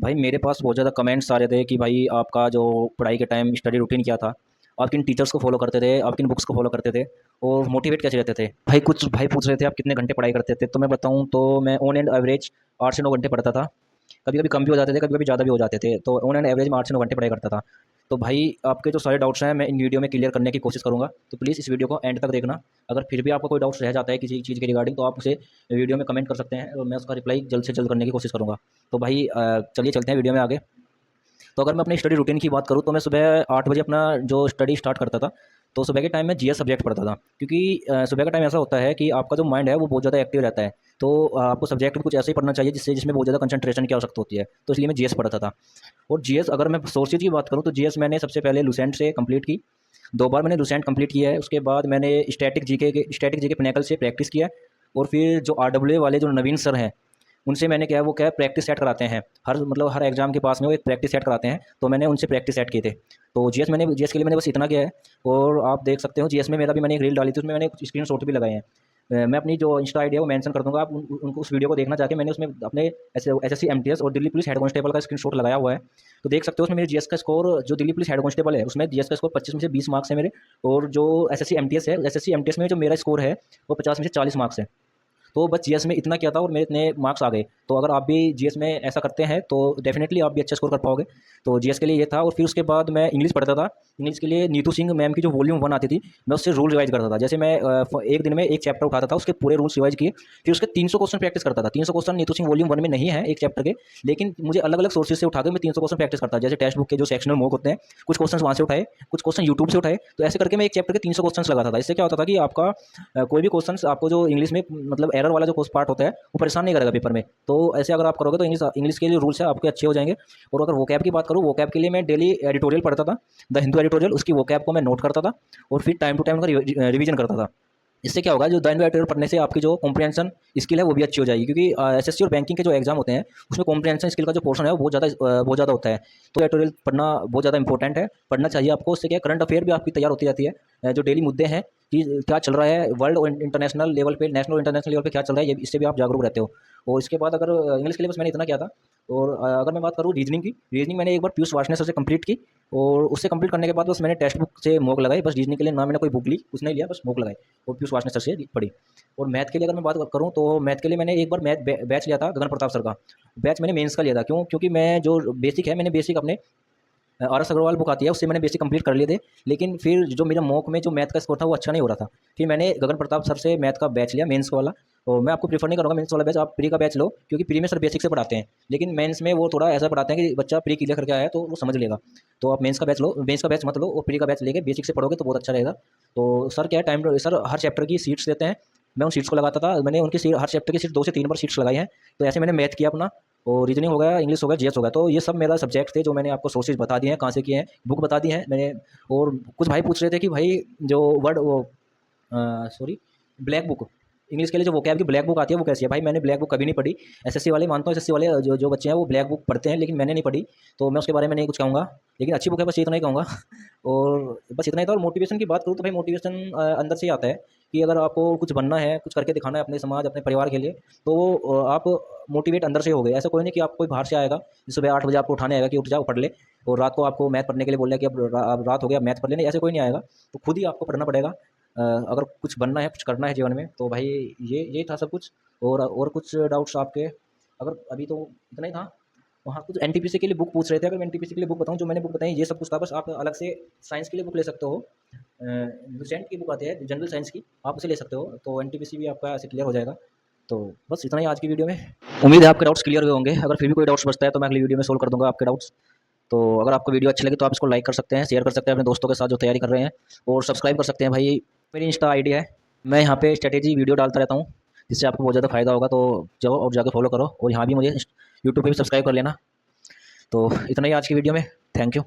भाई मेरे पास बहुत ज़्यादा कमेंट्स आ रहे थे कि भाई आपका जो पढ़ाई के टाइम स्टडी रूटीन क्या था, आप किन टीचर्स को फॉलो करते थे, आप किन बुक्स को फॉलो करते थे और मोटिवेट कैसे रहते थे। भाई कुछ भाई पूछ रहे थे आप कितने घंटे पढ़ाई करते थे, तो मैं बताऊं तो मैं ऑन एंड एवरेज 8 से 9 घंटे पढ़ता था। कभी कभी कम भी हो जाते थे, कभी कभी ज़्यादा भी हो जाते थे, तो ऑन एंड एवरेज में 8 से 9 घंटे पढ़ाई करता था। तो भाई आपके जो सारे डाउट्स हैं मैं इन वीडियो में क्लियर करने की कोशिश करूँगा, तो प्लीज़ इस वीडियो को एंड तक देखना। अगर फिर भी आपको कोई डाउट्स रह जाता है किसी चीज़ के रिगार्डिंग, तो आप उसे वीडियो में कमेंट कर सकते हैं और मैं उसका रिप्लाई जल्द से जल्द करने की कोशिश करूँगा। तो भाई चलिए चलते हैं वीडियो में आगे। तो अगर मैं अपनी स्टडी रूटीन की बात करूँ तो मैं सुबह 8 बजे अपना जो स्टडी स्टार्ट करता था। तो सुबह के टाइम में जीएस सब्जेक्ट पढ़ता था, क्योंकि सुबह का टाइम ऐसा होता है कि आपका जो माइंड है वो बहुत ज़्यादा एक्टिव रहता है। तो आपको सब्जेक्ट भी कुछ ऐसे ही पढ़ना चाहिए जिसमें बहुत ज़्यादा कंसंट्रेशन की आवश्यकता होती है, तो इसलिए मैं जीएस पढ़ता था। और जीएस अगर मैं सोर्सेज की बात करूँ तो जीएस मैंने सबसे पहले लुसेंट से कंप्लीट की। 2 बार मैंने लुसेंट कंप्लीट किया है। उसके बाद मैंने स्टैटिक जीके पिनेकल से प्रैक्टिस किया है। और फिर जो आरडब्ल्यू वाले जो नवीन सर हैं, उनसे मैंने क्या है वो क्या है प्रैक्टिस सेट कराते हैं। हर एग्जाम के पास में वो एक प्रैक्टिस सेट कराते हैं, तो मैंने उनसे प्रैक्टिस सेट किए थे। तो जीएस के लिए मैंने बस इतना किया है। और आप देख सकते हो जीएस में मेरा भी मैंने एक रील डाली थी, उसमें मैंने कुछ स्क्रीनशॉट भी लगाए हैं। मैं अपनी जो इंस्टा आईडी है वो मेंशन कर दूंगा, आप उनको उस वीडियो को देखना जाके मैंने उसमें अपने एसएससी एमटीएस और दिल्ली पुलिस हेड कांस्टेबल का स्क्रीनशॉट लगाया हुआ है। तो देख सकते हो उसमें मेरे जीएस का स्कोर, जो दिल्ली पुलिस हेड कांस्टेबल है उसमें जीएस का स्कोर 25 में से 20 मार्क्स है मेरे। और जो एसएससी एमटीएस में जो मेरा स्कोर है वो 50 में से 40 मार्क्स है। तो बस जीएस में इतना किया था और मेरे इतने मार्क्स आ गए। तो अगर आप भी जीएस में ऐसा करते हैं तो डेफिनेटली आप भी अच्छा स्कोर कर पाओगे। तो जीएस के लिए ये था। और फिर उसके बाद मैं इंग्लिश पढ़ता था। इंग्लिश के लिए नीतू सिंह मैम की जो वॉल्यूम 1 आती थी, मैं उससे रूल रिवाइज करता था। जैसे मैं एक दिन में एक चैप्टर उठाता था, उसके पूरे रूल्स रिवाइज किए, फिर उसके 300 क्वेश्चन प्रैक्टिस करता था। 300 क्वेश्चन नीतू सिंह वॉल्यूम 1 में नहीं है एक चैप्टर के, लेकिन मुझे अलग अलग सोर्सेज से उठा के मैं 300 क्वेश्चन प्रैक्टिस करता था। जैसे टेक्स्ट बुक के जो सेक्शनल मॉक होते हैं, कुछ क्वेश्चन वहाँ से उठाए, कुछ क्वेश्चन यूट्यूब से उठाए, तो ऐसे करके मैं एक चैप्टर के 300 क्वेश्चन लगाता था। इससे क्या होता था कि आपका कोई भी क्वेश्चन आपको जो इंग्लिश में मतलब एरर वाला जो पार्ट होता है वो परेशान नहीं करेगा पेपर में। तो ऐसे अगर आप करोगे तो इंग्लिश इंग्लिश के लिए रूल्स है आपके अच्छे हो जाएंगे। और अगर वोकैब की बात करूँ, वोकैब के लिए मैं डेली एडिटोरियल पढ़ता था, द हिंदू एडिटोरियल, उसकी वोकैब को मैं नोट करता था और फिर टाइम टू टाइम उनका रिवीजन करता था। इससे क्या होगा, जो द हिंदू एडिटोरियल पढ़ने से आपकी जो कॉम्प्रिहेंशन स्किल है वो भी अच्छी हो जाएगी, क्योंकि एसएससी और बैंकिंग के जो एग्जाम होते हैं उसमें कॉम्प्रिहेंशन स्किल का जो पोर्शन है वो बहुत ज़्यादा होता है। तो एडिटोरियल पढ़ना बहुत ज़्यादा इंपॉर्टेंट है, पढ़ना चाहिए आपको। उससे क्या करंट अफेयर भी आपकी तैयार होती रहती है, जो डेली मुद्दे हैं कि क्या चल रहा है वर्ल्ड और इंटरनेशनल लेवल पे, नेशनल और इंटरनेशनल लेवल पे क्या चल रहा है, ये इससे भी आप जागरूक रहते हो। और इसके बाद अगर इंग्लिश के लिए बस मैंने इतना किया था। और अगर मैं बात करूँ रीजनिंग की, रीजनिंग मैंने एक बार पीयूष वार्ष्णेय सर से कंप्लीट की। और उससे कंप्लीट करने के बाद बस मैंने टेक्स्ट बुक से मॉक लगाई। बस रीजनिंग के लिए ना मैंने कोई बुक ली, कुछ नहीं लिया, बस मॉक लगाई और पीयूष वार्ष्णेय सर से पढ़ी। और मैथ के लिए अगर मैं बात करूँ तो मैथ के लिए मैंने एक बार मैथ बैच लिया था गगन प्रताप सर का। बैच मैंने मेंस का लिया था, क्योंकि मैं जो बेसिक है मैंने बेसिक अपने आर एस अग्रवाल बुक आती है उससे मैंने बेसिक कंप्लीट कर लिए थे। लेकिन फिर जो मेरा मॉक में जो मैथ का स्कोर था वो अच्छा नहीं हो रहा था। फिर मैंने गगन प्रताप सर से मैथ का बैच लिया, मेंस वाला। और मैं आपको प्रीफर नहीं करूँगा मेंस वाला बैच, आप प्री का बैच लो, क्योंकि प्री में सर बेसिक से पढ़ाते हैं, लेकिन मेंस में वो थोड़ा ऐसा पढ़ाते हैं कि बच्चा प्री क्लियर करके आया है तो वो समझ लेगा। तो आप मेंस का बैच लो, मेंस का बैच मत लो और प्री का बैच लेके बेसिक से पढ़ोगे तो बहुत अच्छा रहेगा। तो सर क्या है, सर हर चैप्टर की सीट्स देते हैं, मैं उन सीट्स को लगाता था। मैंने उनकी हर चैप्टर की सीट 2 से 3 बार सीट्स लगाई हैं। तो ऐसे मैंने मैथ किया अपना, और रीजनिंग हो गया, इंग्लिश हो गया, जीएस हो गया। तो ये सब मेरा सब्जेक्ट थे जो मैंने आपको सोर्सेज बता दिए हैं कहाँ से किए हैं, बुक बता दी हैं मैंने। और कुछ भाई पूछ रहे थे कि भाई जो वर्ड वो सॉरी ब्लैक बुक, इंग्लिश के लिए जो वोकैब की ब्लैक बुक आती है वो कैसी है। भाई मैंने ब्लैक बुक कभी नहीं पढ़ी। एसएससी वाले मानता हूँ, एसएससी वाले जो बच्चे हैं वो ब्लैक बुक पढ़ते हैं, लेकिन मैंने नहीं पढ़ी, तो मैं उसके बारे में नहीं कुछ कहूँगा। लेकिन अच्छी बुक है, बस ये इतना ही कहूँगा। और बस इतना ही था। और मोटिवेशन की बात करूँ तो भाई मोटिवेशन अंदर से ही आता है कि अगर आपको कुछ बनना है, कुछ करके दिखाना है अपने समाज, अपने परिवार के लिए, तो आप मोटिवेट अंदर से हो गए। ऐसा कोई नहीं कि आपको कोई बाहर से आएगा, सुबह 8 बजे आपको उठाने आएगा कि उठ जाओ पढ़ ले, और रात को आपको मैथ पढ़ने के लिए बोल रहा है कि अब रात हो गया, मैथ पढ़ लेने, ऐसे कोई नहीं आएगा। तो खुद ही आपको पढ़ना पड़ेगा अगर कुछ बनना है, कुछ करना है जीवन में। तो भाई ये था सब कुछ। और कुछ डाउट्स आपके, अगर अभी तो इतना ही था। वहाँ कुछ एनटीपीसी के लिए बुक पूछ रहे थे, अगर मैं एनटीपीसी के लिए बुक बताऊँ, जो मैंने बुक बताई ये सब कुछ था। बस आप अलग से साइंस के लिए बुक ले सकते हो, लुसेंट की बुक आती है जनरल साइंस की, आप उसे ले सकते हो, तो एनटीपीसी भी आपका ऐसे क्लियर हो जाएगा। तो बस इतना ही आज की वीडियो में। उम्मीद है आपके डाउट्स क्लियर हुए होंगे। अगर फिर भी कोई डाउट्स बचता है तो मैं अगली वीडियो में सोल्व कर दूंगा आपके डाउट्स। तो अगर आपको वीडियो अच्छी लगे तो आप इसको लाइक कर सकते हैं, शेयर कर सकते हैं अपने दोस्तों के साथ जो तैयारी कर रहे हैं, और सब्सक्राइब कर सकते हैं। भाई मेरी इंस्टा आईडी है, मैं यहाँ पे स्ट्रेटेजी वीडियो डालता रहता हूँ, जिससे आपको बहुत ज़्यादा फायदा होगा। तो जाओ और जाकर फॉलो करो, और यहाँ भी मुझे यूट्यूब पे भी सब्सक्राइब कर लेना। तो इतना ही आज की वीडियो में। Thank you.